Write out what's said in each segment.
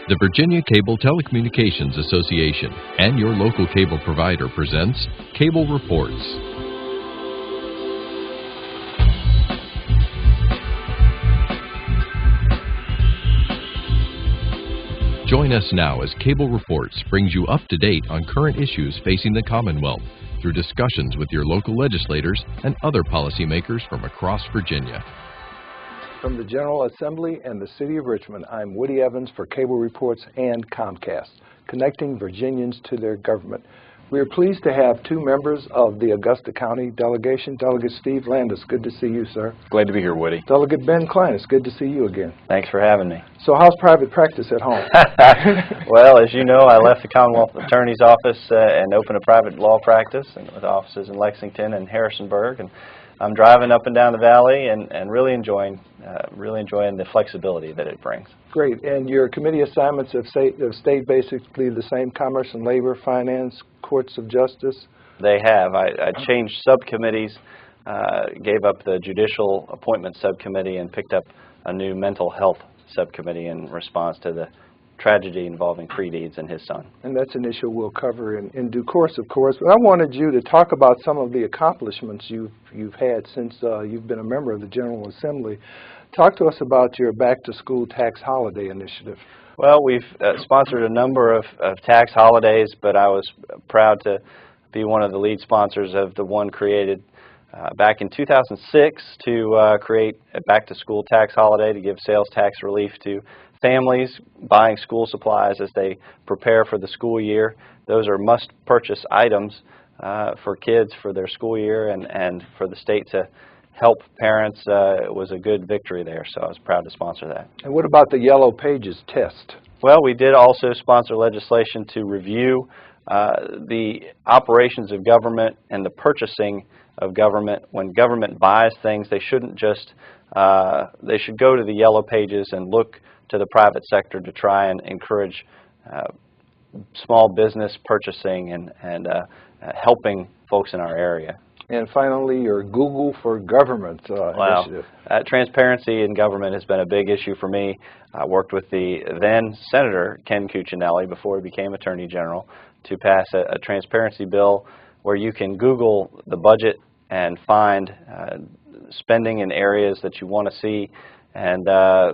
The Virginia Cable Telecommunications Association and your local cable provider presents Cable Reports. Join us now as Cable Reports brings you up to date on current issues facing the Commonwealth through discussions with your local legislators and other policymakers from across Virginia. From the General Assembly and the City of Richmond, I'm Woody Evans for Cable Reports and Comcast, connecting Virginians to their government. We are pleased to have two members of the Augusta County delegation. Delegate Steve Landis, good to see you, sir. Glad to be here, Woody. Delegate Ben Cline, it's good to see you again. Thanks for having me. So how's private practice at home? Well, as you know, I left the Commonwealth Attorney's Office and opened a private law practice with offices in Lexington and Harrisonburg. And I'm driving up and down the valley and really enjoying the flexibility that it brings. Great. And your committee assignments have stayed basically the same: Commerce and Labor, Finance, Courts of Justice? They have. I changed subcommittees, gave up the Judicial Appointment Subcommittee and picked up a new Mental Health Subcommittee in response to the tragedy involving Creed Eads and his son. And that's an issue we'll cover in due course, of course. But I wanted you to talk about some of the accomplishments you've had since you've been a member of the General Assembly. Talk to us about your back-to-school tax holiday initiative. Well, we've sponsored a number of tax holidays, but I was proud to be one of the lead sponsors of the one created back in 2006 to create a back-to-school tax holiday to give sales tax relief to families buying school supplies as they prepare for the school year. Those are must-purchase items for kids for their school year, and for the state to help parents. It was a good victory there, so I was proud to sponsor that. And what about the Yellow Pages test? Well, we did also sponsor legislation to review the operations of government and the purchasing of government. When government buys things, they shouldn't just, they should go to the Yellow Pages and look to the private sector to try and encourage small business purchasing and helping folks in our area. And finally, your Google for Government initiative. Transparency in government has been a big issue for me. I worked with the then Senator Ken Cuccinelli before he became Attorney General to pass a transparency bill where you can Google the budget and find spending in areas that you want to see and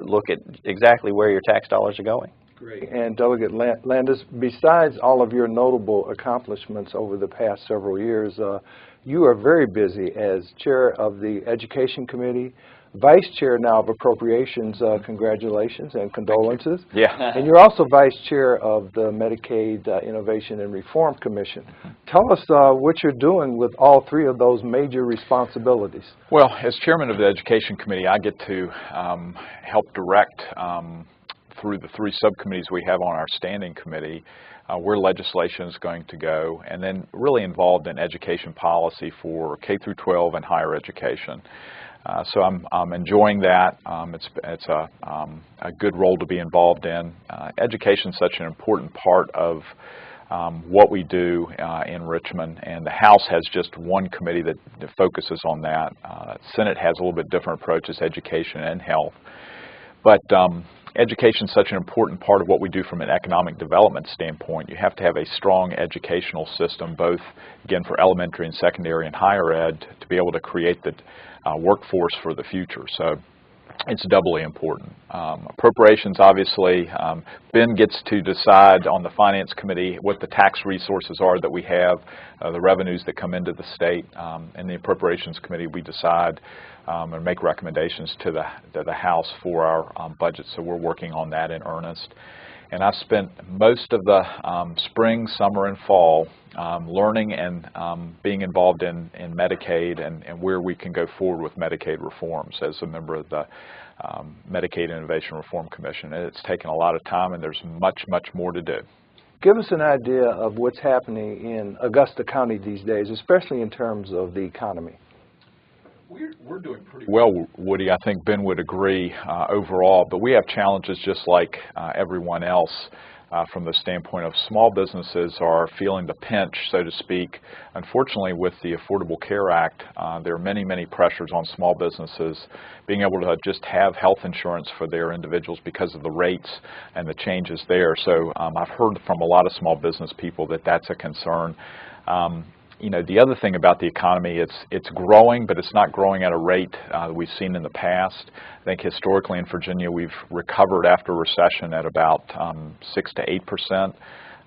look at exactly where your tax dollars are going. Great. And Delegate Landis, besides all of your notable accomplishments over the past several years, you are very busy as chair of the Education Committee, vice chair now of Appropriations. Congratulations and condolences. Yeah. And you're also vice chair of the Medicaid Innovation and Reform Commission. Tell us what you're doing with all three of those major responsibilities. Well, as chairman of the Education Committee, I get to help direct through the three subcommittees we have on our standing committee where legislation is going to go, and then really involved in education policy for K through 12 and higher education. So I'm enjoying that. It's a good role to be involved in. Education is such an important part of what we do in Richmond, and the House has just one committee that focuses on that. Senate has a little bit different approaches, education and health. But education is such an important part of what we do from an economic development standpoint. You have to have a strong educational system, both, again, for elementary and secondary and higher ed, to be able to create the workforce for the future. So it's doubly important. Appropriations, obviously, Ben gets to decide on the Finance Committee what the tax resources are that we have, the revenues that come into the state. And the Appropriations Committee, we decide and make recommendations to the House for our budget. So we're working on that in earnest. And I've spent most of the spring, summer, and fall learning and being involved in Medicaid and where we can go forward with Medicaid reforms as a member of the Medicaid Innovation Reform Commission. It's taken a lot of time, and there's much, much more to do. Give us an idea of what's happening in Augusta County these days, especially in terms of the economy. We're doing pretty well, Woody. I think Ben would agree overall, but we have challenges just like everyone else. from the standpoint of small businesses are feeling the pinch, so to speak. Unfortunately, with the Affordable Care Act, there are many, many pressures on small businesses being able to just have health insurance for their individuals because of the rates and the changes there. So I've heard from a lot of small business people that that's a concern. You know, the other thing about the economy, it's growing, but it's not growing at a rate we've seen in the past. I think historically in Virginia we've recovered after a recession at about 6 to 8%.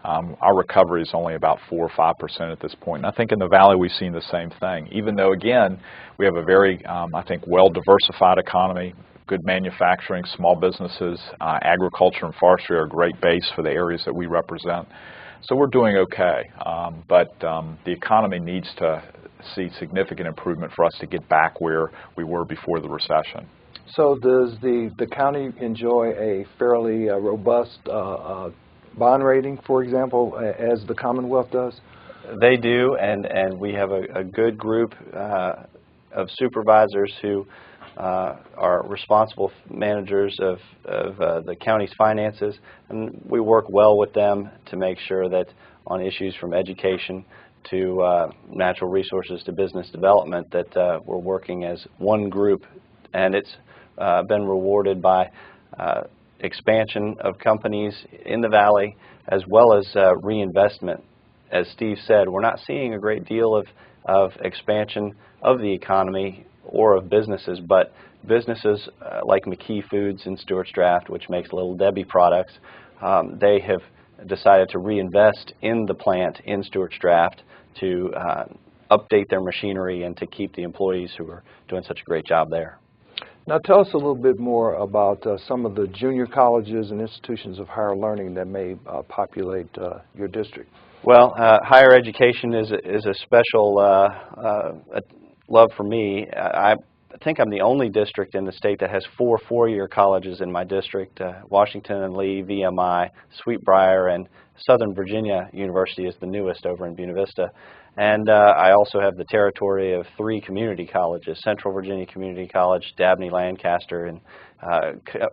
Our recovery is only about 4 or 5% at this point. And I think in the Valley we've seen the same thing, even though, again, we have a very, I think, well-diversified economy, good manufacturing, small businesses, agriculture and forestry are a great base for the areas that we represent. So we're doing okay, but the economy needs to see significant improvement for us to get back where we were before the recession. So does the county enjoy a fairly robust bond rating, for example, as the Commonwealth does? They do, and we have a good group of supervisors who are responsible managers of the county's finances, and we work well with them to make sure that on issues from education to natural resources to business development that we're working as one group, and it's been rewarded by expansion of companies in the Valley as well as reinvestment. As Steve said, we're not seeing a great deal of expansion of the economy or of businesses, but businesses like McKee Foods in Stewart's Draft, which makes Little Debbie products, they have decided to reinvest in the plant in Stewart's Draft to update their machinery and to keep the employees who are doing such a great job there. Now tell us a little bit more about some of the junior colleges and institutions of higher learning that may populate your district. Well, higher education is a special love for me. I think I'm the only district in the state that has 4 four-year colleges in my district. Washington and Lee, VMI, Sweetbriar, and Southern Virginia University is the newest over in Buena Vista. And I also have the territory of 3 community colleges: Central Virginia Community College, Dabney Lancaster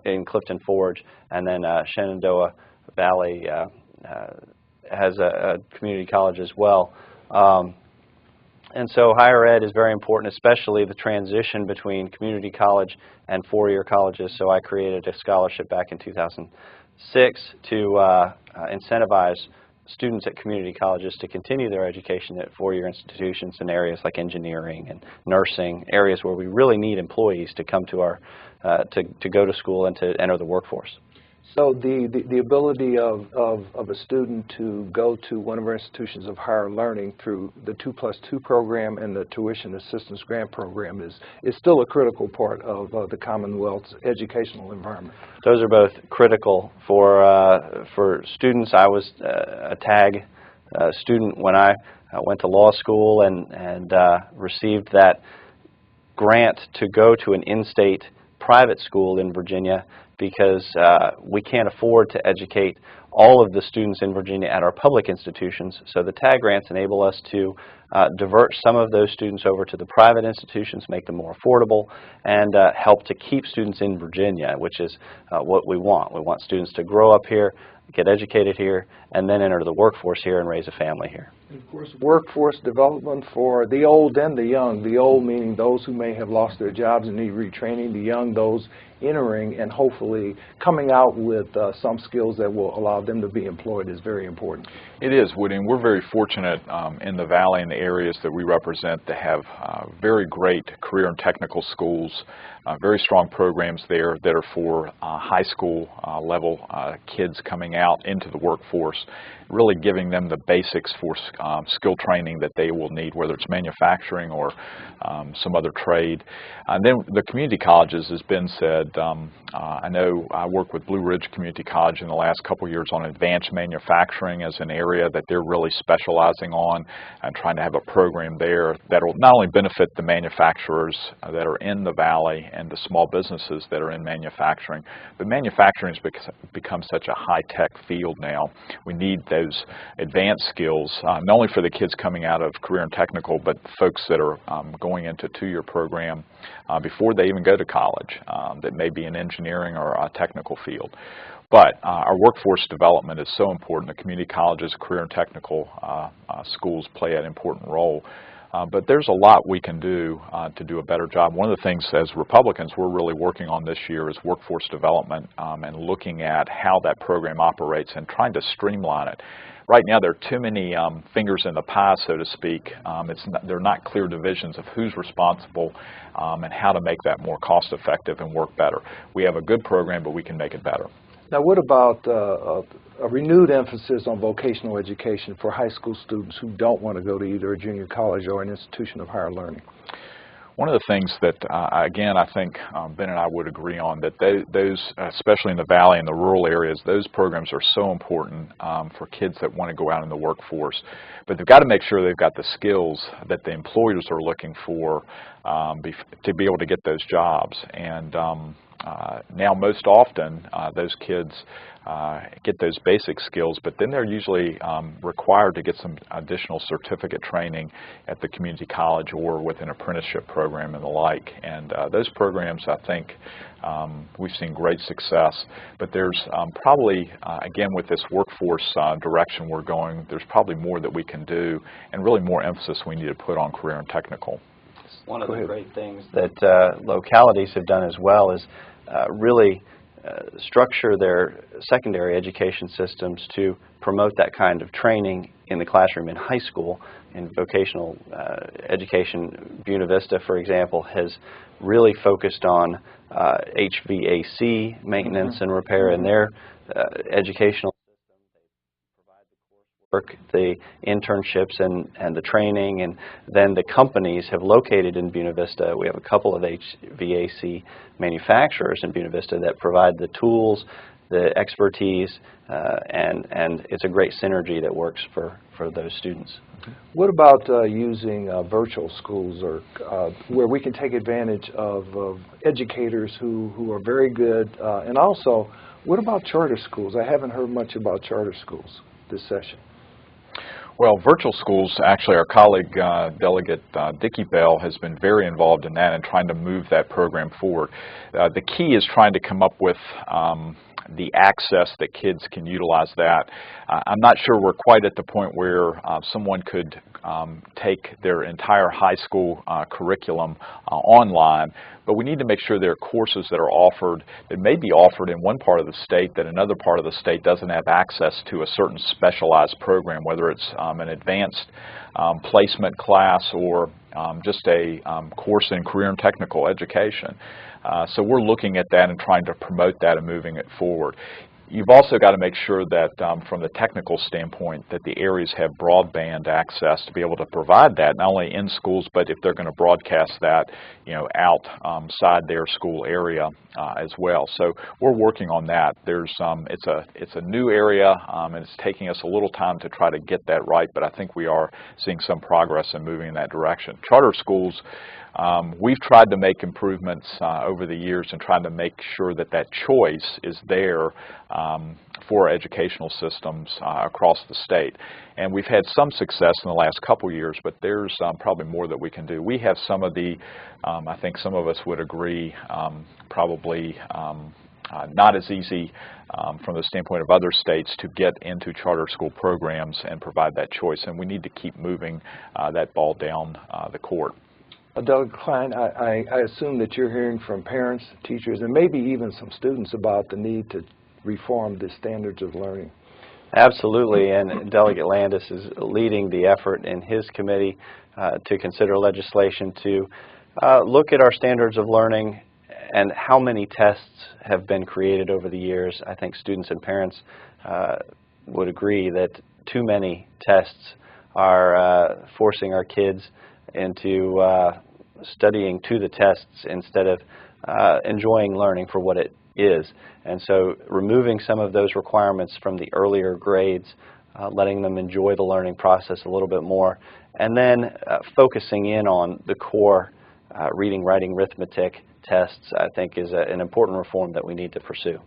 in Clifton Forge, and then Shenandoah Valley has a community college as well. And so higher ed is very important, especially the transition between community college and four-year colleges. So I created a scholarship back in 2006 to incentivize students at community colleges to continue their education at four-year institutions in areas like engineering and nursing, areas where we really need employees to come to our to go to school and to enter the workforce. So the ability of a student to go to one of our institutions of higher learning through the 2+2 program and the tuition assistance grant program is still a critical part of the Commonwealth's educational environment. Those are both critical for students. I was a TAG student when I went to law school and received that grant to go to an in-state private school in Virginia, because we can't afford to educate all of the students in Virginia at our public institutions. So the TAG grants enable us to divert some of those students over to the private institutions, make them more affordable, and help to keep students in Virginia, which is what we want. We want students to grow up here, get educated here, and then enter the workforce here and raise a family here. And of course, workforce development for the old and the young. The old meaning those who may have lost their jobs and need retraining. The young, those entering and hopefully coming out with some skills that will allow them to be employed is very important. It is, Woody, and we're very fortunate in the Valley and the areas that we represent to have very great career and technical schools, very strong programs there that are for high school level kids coming out into the workforce, really giving them the basics for skill training that they will need, whether it's manufacturing or some other trade. And then the community colleges, as Ben said, I know I worked with Blue Ridge Community College in the last couple of years on advanced manufacturing as an area that they're really specializing on, and trying to have a program there that will not only benefit the manufacturers that are in the Valley and the small businesses that are in manufacturing, but manufacturing has become such a high-tech field now. We need those advanced skills, not only for the kids coming out of career and technical, but folks that are going into a two-year program before they even go to college that may be in engineering or a technical field. But our workforce development is so important. The community colleges, career and technical schools play an important role. But there's a lot we can do to do a better job. One of the things as Republicans we're really working on this year is workforce development and looking at how that program operates and trying to streamline it. Right now there are too many fingers in the pie, so to speak. There are not clear divisions of who's responsible and how to make that more cost effective and work better. We have a good program, but we can make it better. Now, what about a renewed emphasis on vocational education for high school students who don't want to go to either a junior college or an institution of higher learning? One of the things that, again, I think Ben and I would agree on, that those, especially in the Valley and the rural areas, those programs are so important for kids that want to go out in the workforce. But they've got to make sure they've got the skills that the employers are looking for to be able to get those jobs. And now most often those kids get those basic skills, but then they're usually required to get some additional certificate training at the community college or with an apprenticeship program and the like. And those programs, I think, we've seen great success. But there's probably, again, with this workforce direction we're going, there's probably more that we can do and really more emphasis we need to put on career and technical. One of the great things that localities have done as well is really structure their secondary education systems to promote that kind of training in the classroom in high school. In vocational education, Buena Vista, for example, has really focused on HVAC maintenance and repair in their educational the internships and the training, and then the companies have located in Buena Vista. We have a couple of HVAC manufacturers in Buena Vista that provide the tools, the expertise, and it's a great synergy that works for those students. What about using virtual schools, or where we can take advantage of educators who are very good, and also what about charter schools? I haven't heard much about charter schools this session. Well, virtual schools, actually our colleague Delegate Dickey Bell has been very involved in that and trying to move that program forward. The key is trying to come up with the access that kids can utilize that. I'm not sure we're quite at the point where someone could take their entire high school curriculum online, but we need to make sure there are courses that are offered that may be offered in one part of the state that another part of the state doesn't have access to a certain specialized program, whether it's an advanced placement class or just a course in career and technical education. So we're looking at that and trying to promote that and moving it forward. You've also got to make sure that from the technical standpoint that the areas have broadband access to be able to provide that, not only in schools, but if they're going to broadcast that, outside their school area as well. So we're working on that. It's a new area and it's taking us a little time to try to get that right, but I think we are seeing some progress and moving in that direction. Charter schools, we've tried to make improvements over the years and trying to make sure that that choice is there for educational systems across the state. And we've had some success in the last couple years, but there's probably more that we can do. We have some of the, I think some of us would agree, probably not as easy from the standpoint of other states to get into charter school programs and provide that choice. And we need to keep moving that ball down the court. Delegate Cline, I assume that you're hearing from parents, teachers, and maybe even some students about the need to reform the standards of learning. Absolutely, and Delegate Landis is leading the effort in his committee to consider legislation to look at our standards of learning and how many tests have been created over the years. I think students and parents would agree that too many tests are forcing our kids into studying to the tests instead of enjoying learning for what it is. And so removing some of those requirements from the earlier grades, letting them enjoy the learning process a little bit more, and then focusing in on the core reading, writing, arithmetic tests, I think is an important reform that we need to pursue.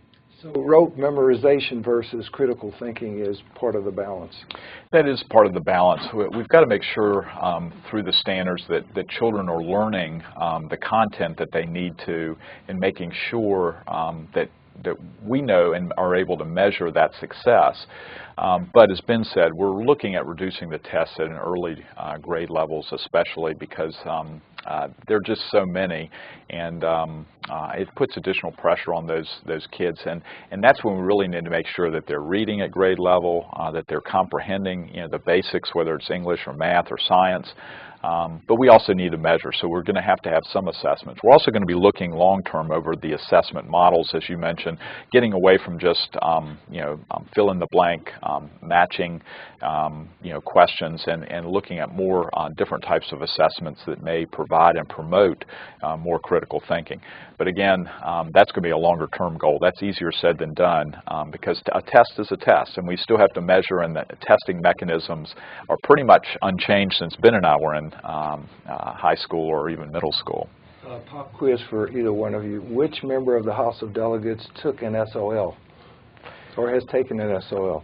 So rote memorization versus critical thinking is part of the balance. That is part of the balance. We've got to make sure through the standards that children are learning the content that they need to, and making sure that that we know and are able to measure that success. But as Ben said, we're looking at reducing the tests at an early grade levels, especially because there are just so many, and it puts additional pressure on those kids, and that's when we really need to make sure that they're reading at grade level, that they're comprehending, the basics, whether it's English or math or science. But we also need to measure, so we're going to have some assessments. We're also going to be looking long-term over the assessment models, as you mentioned, getting away from just fill in the blank, matching questions, and looking at more different types of assessments that may provide and promote more critical thinking. But again, that's going to be a longer-term goal. That's easier said than done, because a test is a test, and we still have to measure, and the testing mechanisms are pretty much unchanged since Ben and I were in high school or even middle school. Pop quiz for either one of you. Which member of the House of Delegates took an SOL or has taken an SOL?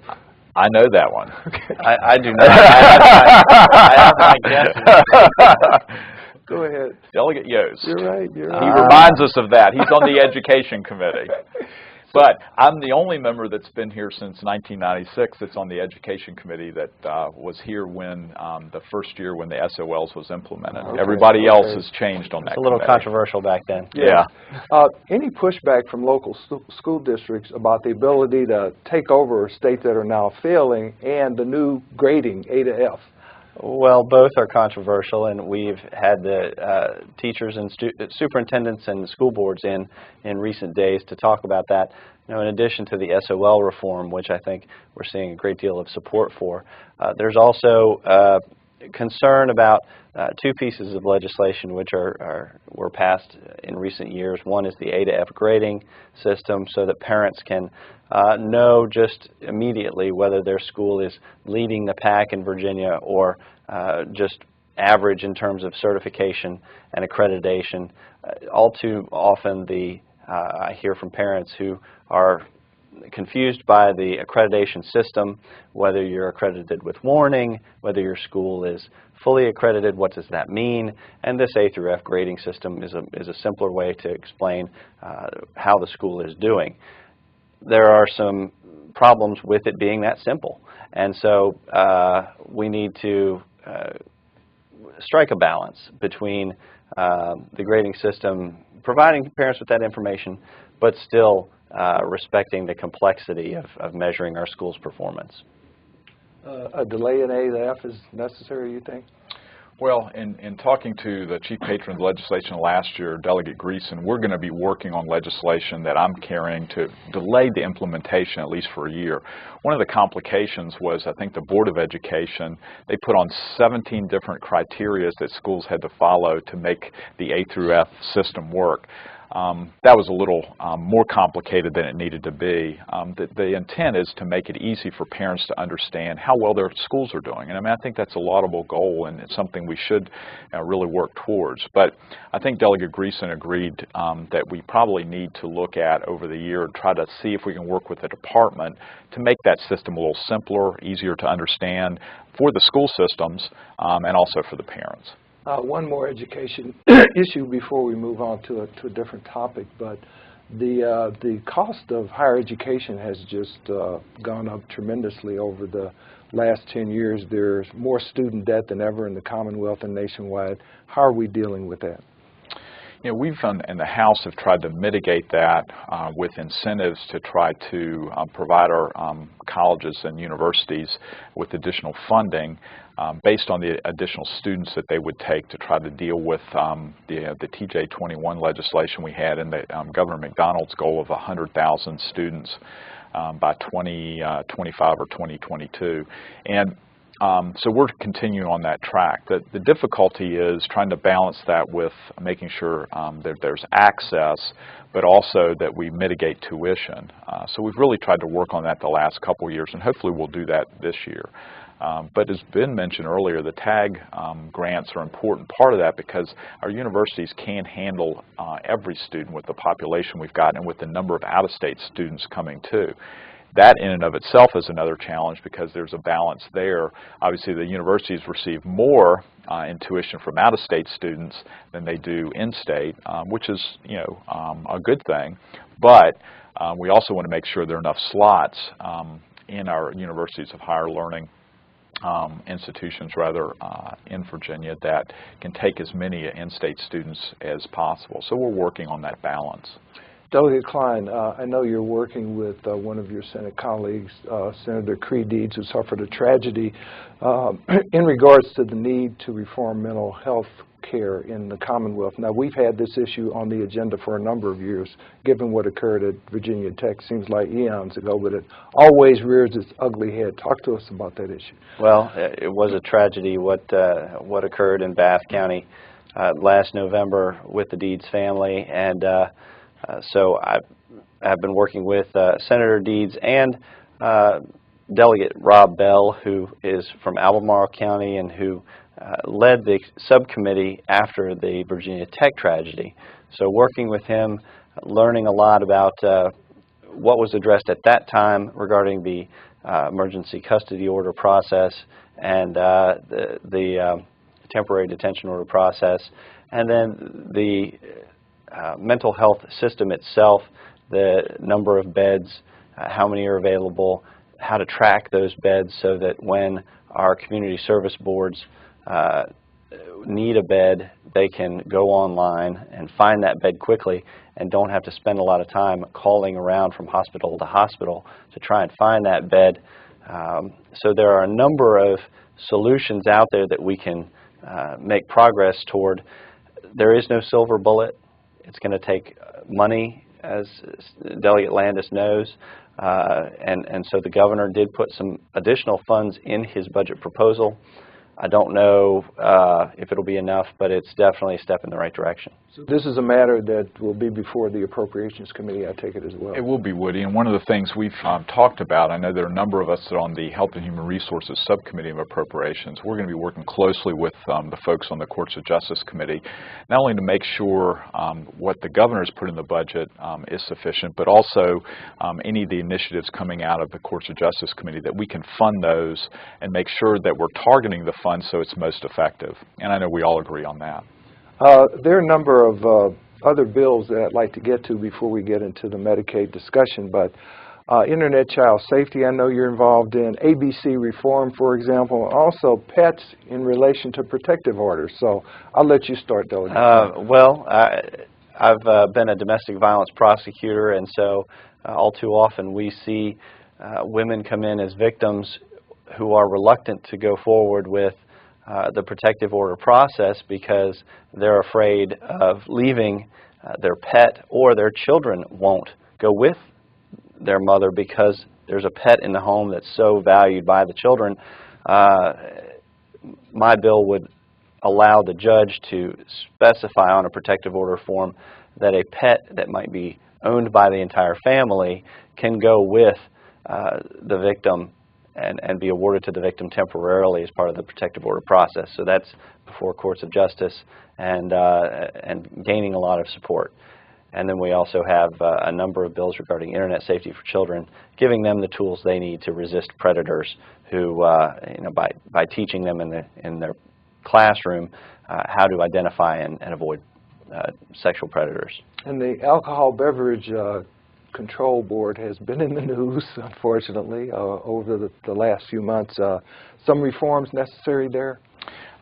I know that one. Okay. I do not. I have my guesses. Go ahead. Delegate Yost. You're right. You're right. He reminds us of that. He's on the Education Committee. But I'm the only member that's been here since 1996 that's on the Education Committee that was here when the first year when the SOLs was implemented. Okay. Everybody else has changed on that It's a little committee. controversial back then. Yeah. Any pushback from local school districts about the ability to take over states that are now failing and the new grading, A to F? Well, both are controversial, and we've had the teachers and superintendents and school boards in recent days to talk about that. In addition to the SOL reform, which I think we're seeing a great deal of support for, there's also concern about two pieces of legislation which were passed in recent years. One is the A to F grading system, so that parents can know just immediately whether their school is leading the pack in Virginia or just average in terms of certification and accreditation. All too often I hear from parents who are confused by the accreditation system, whether you're accredited with warning, whether your school is fully accredited, what does that mean? And this A through F grading system is a simpler way to explain how the school is doing. There are some problems with it being that simple, and so we need to strike a balance between the grading system providing parents with that information, but still respecting the complexity of measuring our school's performance. A delay in A to F is necessary, you think? Well, in talking to the chief patron of legislation last year, Delegate Greason, we're going to be working on legislation that I'm carrying to delay the implementation at least for a year. One of the complications was, I think, the Board of Education, they put on 17 different criteria that schools had to follow to make the A through F system work. That was a little more complicated than it needed to be. The intent is to make it easy for parents to understand how well their schools are doing. And I mean, I think that's a laudable goal, and it's something we should really work towards. But I think Delegate Greason agreed that we probably need to look at over the year and try to see if we can work with the department to make that system a little simpler, easier to understand for the school systems and also for the parents. One more education issue before we move on to a different topic, but the cost of higher education has just gone up tremendously over the last 10 years. There's more student debt than ever in the Commonwealth and nationwide. How are we dealing with that? We've in the House have tried to mitigate that with incentives to try to provide our colleges and universities with additional funding based on the additional students that they would take to try to deal with the TJ21 legislation we had and the Governor McDonald's goal of 100,000 students by 2025 or 2022. And so we're continuing on that track. The difficulty is trying to balance that with making sure that there's access, but also that we mitigate tuition. So we've really tried to work on that the last couple years, and hopefully we'll do that this year. But as Ben mentioned earlier, the TAG grants are an important part of that because our universities can't handle every student with the population we've got and with the number of out-of-state students coming too. That in and of itself is another challenge because there's a balance there. Obviously, the universities receive more in tuition from out-of-state students than they do in-state, which is, a good thing. But we also want to make sure there are enough slots in our universities of higher learning institutions, in Virginia that can take as many in-state students as possible. So we're working on that balance. Delegate Cline, I know you're working with one of your Senate colleagues, Senator Creed Deeds, who suffered a tragedy in regards to the need to reform mental health care in the Commonwealth. Now, we've had this issue on the agenda for a number of years, given what occurred at Virginia Tech. Seems like eons ago, but it always rears its ugly head. Talk to us about that issue. Well, it was a tragedy what occurred in Bath County last November with the Deeds family, and so I've been working with Senator Deeds and Delegate Rob Bell, who is from Albemarle County and who led the subcommittee after the Virginia Tech tragedy. So working with him, learning a lot about what was addressed at that time regarding the emergency custody order process and the temporary detention order process, and then the mental health system itself, the number of beds, how many are available, how to track those beds so that when our community service boards need a bed, they can go online and find that bed quickly and don't have to spend a lot of time calling around from hospital to hospital to try and find that bed. So there are a number of solutions out there that we can make progress toward. There is no silver bullet. It's going to take money, as Delegate Landis knows, and so the governor did put some additional funds in his budget proposal. I don't know if it'll be enough, but it's definitely a step in the right direction. So this is a matter that will be before the Appropriations Committee, I take it, as well. It will be, Woody, and one of the things we've talked about, I know there are a number of us that are on the Health and Human Resources Subcommittee of Appropriations. We're going to be working closely with the folks on the Courts of Justice Committee, not only to make sure what the governor's put in the budget is sufficient, but also any of the initiatives coming out of the Courts of Justice Committee, that we can fund those and make sure that we're targeting the funds so it's most effective. And I know we all agree on that. There are a number of other bills that I'd like to get to before we get into the Medicaid discussion, but Internet child safety, I know you're involved in, ABC reform, for example, and also pets in relation to protective orders. So I'll let you start, Delegate. Well, I've been a domestic violence prosecutor, and so all too often we see women come in as victims who are reluctant to go forward with the protective order process because they're afraid of leaving their pet, or their children won't go with their mother because there's a pet in the home that's so valued by the children. My bill would allow the judge to specify on a protective order form that a pet that might be owned by the entire family can go with the victim and be awarded to the victim temporarily as part of the protective order process. So that's before courts of justice and gaining a lot of support. And then we also have a number of bills regarding internet safety for children, giving them the tools they need to resist predators who, by teaching them in their classroom how to identify and avoid sexual predators. And the Alcohol Beverage Control Board has been in the news, unfortunately, over the last few months. Some reforms necessary there?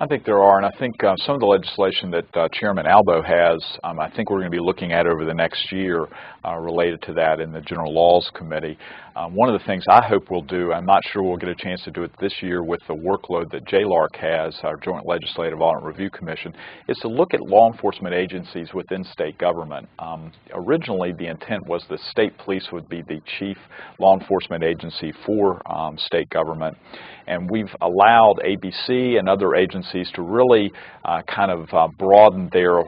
I think there are, and I think some of the legislation that Chairman Albo has, I think we're going to be looking at over the next year related to that in the General Laws Committee. One of the things I hope we'll do, I'm not sure we'll get a chance to do it this year with the workload that JLARC has, our Joint Legislative Audit Review Commission, is to look at law enforcement agencies within state government. Originally, the intent was the state police would be the chief law enforcement agency for state government, and we've allowed ABC and other agencies to really broaden their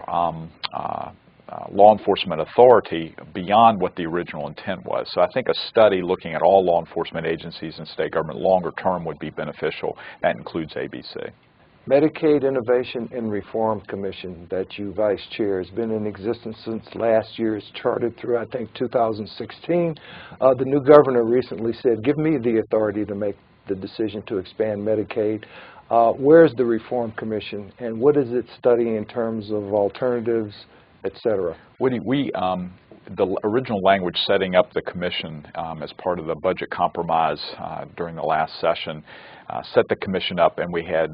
law enforcement authority beyond what the original intent was. So I think a study looking at all law enforcement agencies in state government longer term would be beneficial. That includes ABC. Medicaid Innovation and Reform Commission that you vice chair has been in existence since last year. It's chartered through, I think, 2016. The new governor recently said, give me the authority to make the decision to expand Medicaid. Where's the Reform Commission, and what is it studying in terms of alternatives, et cetera? Woody, the original language setting up the commission as part of the budget compromise during the last session set the commission up, and we had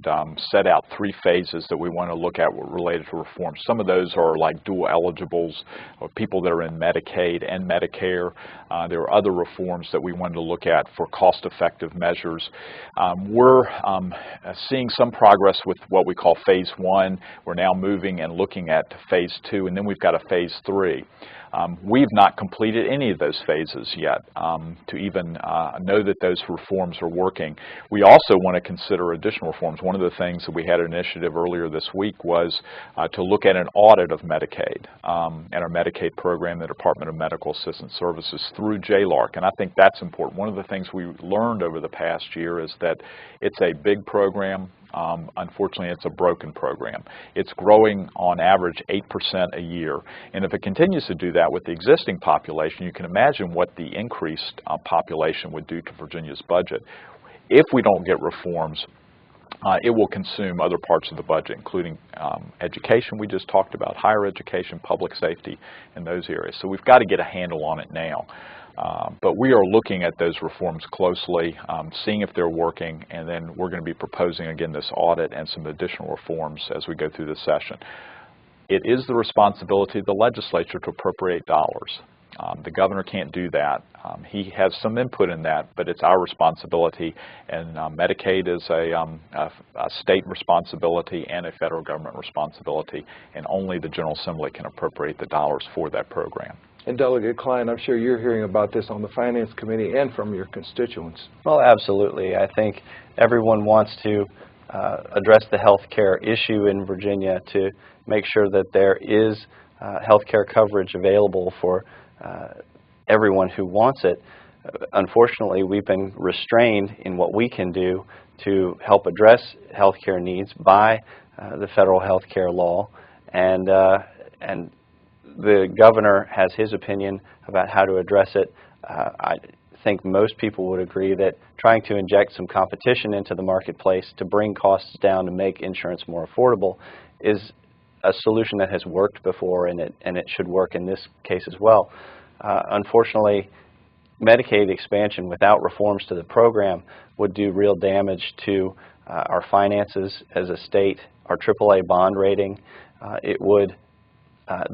set out 3 phases that we want to look at related to reform. Some of those are like dual eligibles, or people that are in Medicaid and Medicare. There are other reforms that we wanted to look at for cost-effective measures. We're seeing some progress with what we call phase 1. We're now moving and looking at phase 2, and then we've got a phase 3. We've not completed any of those phases yet to even know that those reforms are working. We also want to consider additional reforms. One of the things that we had an initiative earlier this week was to look at an audit of Medicaid and our Medicaid program, the Department of Medical Assistance Services, through JLARC, and I think that's important. One of the things we learned over the past year is that it's a big program. Unfortunately, it's a broken program. It's growing on average 8% a year, and if it continues to do that with the existing population, you can imagine what the increased population would do to Virginia's budget. If we don't get reforms, it will consume other parts of the budget, including education we just talked about, higher education, public safety, and those areas. So we've got to get a handle on it now. But we are looking at those reforms closely, seeing if they're working, and then we're going to be proposing, again, this audit and some additional reforms as we go through this session. It is the responsibility of the legislature to appropriate dollars. The governor can't do that. He has some input in that, but it's our responsibility, and Medicaid is a state responsibility and a federal government responsibility, and only the General Assembly can appropriate the dollars for that program. And Delegate Cline, I'm sure you're hearing about this on the Finance Committee and from your constituents. Well, absolutely. I think everyone wants to address the health care issue in Virginia to make sure that there is health care coverage available for everyone who wants it. Unfortunately, we've been restrained in what we can do to help address health care needs by the federal health care law, and the governor has his opinion about how to address it. I think most people would agree that trying to inject some competition into the marketplace to bring costs down to make insurance more affordable is a solution that has worked before, and it should work in this case as well. Unfortunately, Medicaid expansion without reforms to the program would do real damage to our finances as a state, our AAA bond rating.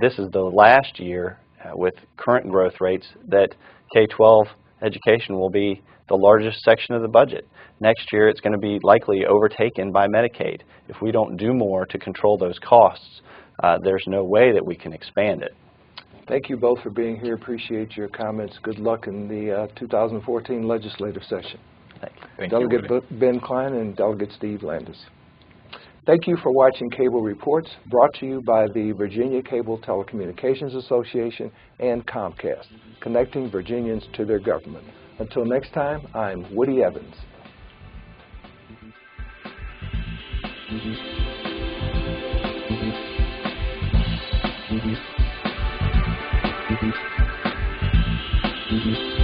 This is the last year with current growth rates that K-12 education will be the largest section of the budget. Next year, it's going to be likely overtaken by Medicaid. If we don't do more to control those costs, there's no way that we can expand it. Thank you both for being here. Appreciate your comments. Good luck in the 2014 legislative session. Thank Delegate you, Ben Cline and Delegate Steve Landis. Thank you for watching Cable Reports, brought to you by the Virginia Cable Telecommunications Association and Comcast, connecting Virginians to their government. Until next time, I'm Woody Evans. Mm-hmm.